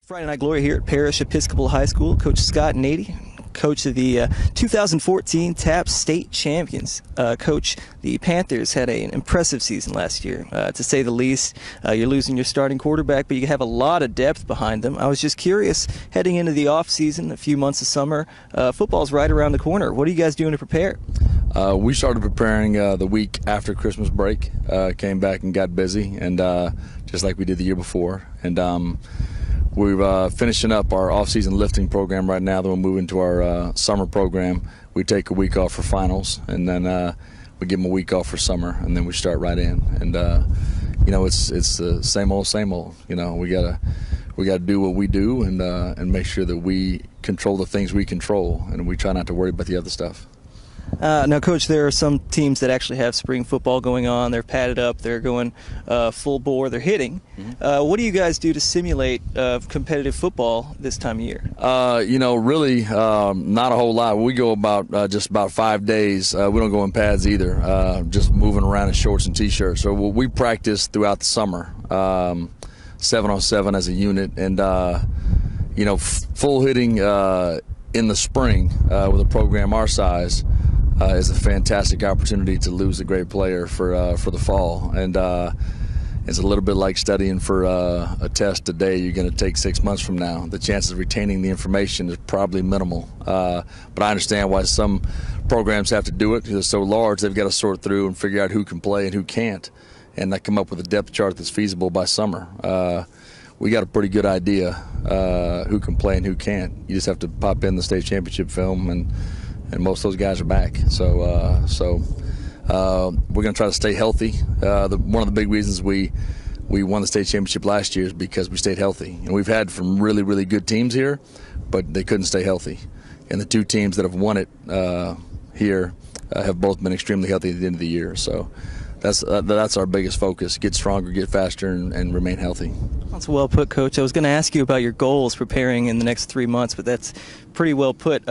Friday Night Glory here at Parish Episcopal High School. Coach Scott Nady, coach of the 2014 TAPS state champions. Coach, the Panthers had an impressive season last year, to say the least. You're losing your starting quarterback, but you have a lot of depth behind them. I was just curious, heading into the off-season, a few months of summer, football's right around the corner. What are you guys doing to prepare? We started preparing the week after Christmas break, came back and got busy, and just like we did the year before. And we're finishing up our off-season lifting program right now. Then we'll move into our summer program. We take a week off for finals, and then we give them a week off for summer, and then we start right in. And it's the same old, same old. We gotta do what we do, and make sure that we control the things we control, and we try not to worry about the other stuff. Now, Coach, there are some teams that actually have spring football going on. They're padded up. They're going full bore. They're hitting. What do you guys do to simulate competitive football this time of year? Really not a whole lot. We go just about 5 days. We don't go in pads either, just moving around in shorts and T-shirts. So we practice throughout the summer, 7-on-7 as a unit, and, full hitting in the spring with a program our size is a fantastic opportunity to lose a great player for the fall. And it's a little bit like studying for a test today you're going to take 6 months from now. The chances of retaining the information is probably minimal. But I understand why some programs have to do it. They're so large, they've got to sort through and figure out who can play and who can't, and they come up with a depth chart that's feasible by summer. We got a pretty good idea who can play and who can't. You just have to pop in the state championship film, and most of those guys are back. So we're going to try to stay healthy. One of the big reasons we won the state championship last year is because we stayed healthy. And we've had some really, really good teams here, but they couldn't stay healthy. And the two teams that have won it here have both been extremely healthy at the end of the year. So that's our biggest focus: get stronger, get faster, and remain healthy. That's well put, Coach. I was going to ask you about your goals preparing in the next 3 months, but that's pretty well put.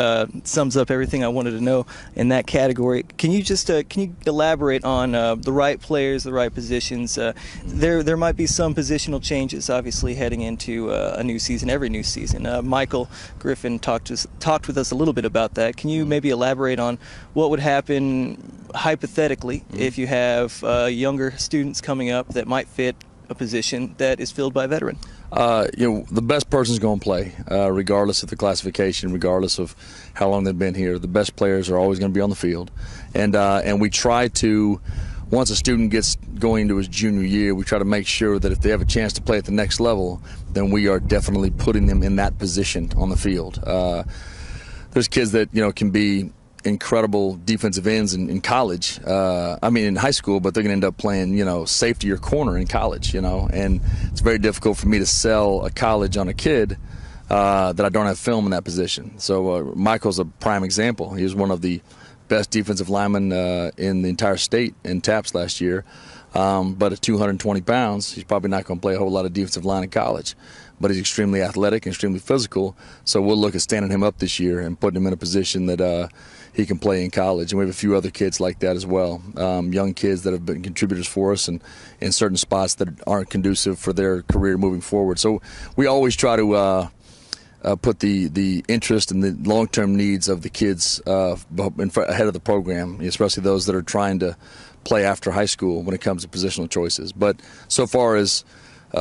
Sums up everything I wanted to know in that category. Can you just elaborate on the right players, the right positions? There might be some positional changes, obviously, heading into a new season, every new season. Michael Griffin talked with us a little bit about that. Can you maybe elaborate on what would happen hypothetically if you have younger students coming up that might fit a position that is filled by a veteran? The best person's going to play, regardless of the classification, regardless of how long they've been here. The best players are always going to be on the field, and we try to, once a student gets going into his junior year, we try to make sure that if they have a chance to play at the next level, then we are definitely putting them in that position on the field. There's kids that can be incredible defensive ends in college. In high school, but they're going to end up playing, safety or corner in college, and it's very difficult for me to sell a college on a kid that I don't have film in that position. So Michael's a prime example. He was one of the best defensive linemen in the entire state in TAPS last year, but at 220 pounds, he's probably not going to play a whole lot of defensive line in college. But he's extremely athletic and extremely physical, so we'll look at standing him up this year and putting him in a position that he can play in college. And we have a few other kids like that as well, young kids that have been contributors for us and in certain spots that aren't conducive for their career moving forward. So we always try to put the interest and the long-term needs of the kids ahead of the program, especially those that are trying to play after high school when it comes to positional choices. But so far as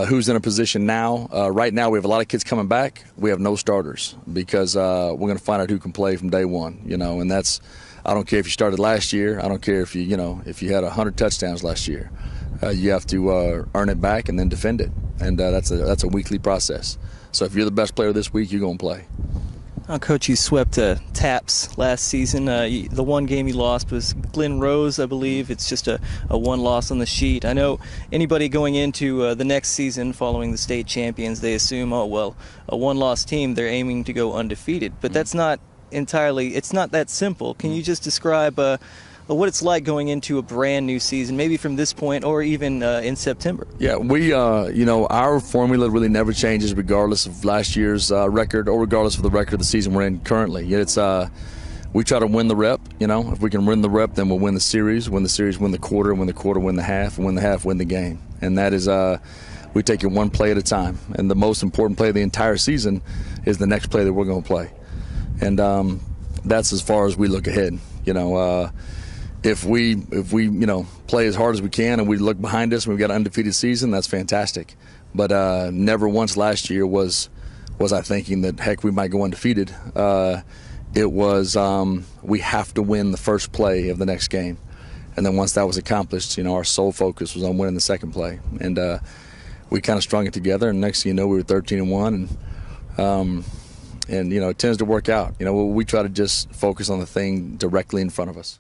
who's in a position now, right now we have a lot of kids coming back. We have no starters because we're going to find out who can play from day one, and that's, I don't care if you started last year. I don't care if you had 100 touchdowns last year. You have to earn it back and then defend it, and that's a weekly process. So if you're the best player this week, you're going to play. Coach, you swept TAPS last season. The one game you lost was Glen Rose, I believe. It's just a one loss on the sheet. I know anybody going into the next season following the state champions, they assume, a one-loss team, they're aiming to go undefeated. But that's not entirely, it's not that simple. Can you just describe what it's like going into a brand new season, maybe from this point or even in September? Yeah, we, our formula really never changes regardless of last year's record or regardless of the record of the season we're in currently. It's we try to win the rep. If we can win the rep, then we'll win the series. Win the series, win the quarter. Win the quarter, win the half. And win the half, win the game. And that is, we take it one play at a time. And the most important play of the entire season is the next play that we're going to play. And that's as far as we look ahead. If we play as hard as we can and we look behind us and we've got an undefeated season, that's fantastic. But never once last year was I thinking that, heck, we might go undefeated. It was we have to win the first play of the next game. And then once that was accomplished, our sole focus was on winning the second play. And we kind of strung it together, and next thing you know, we were 13-1, and it tends to work out. We try to just focus on the thing directly in front of us.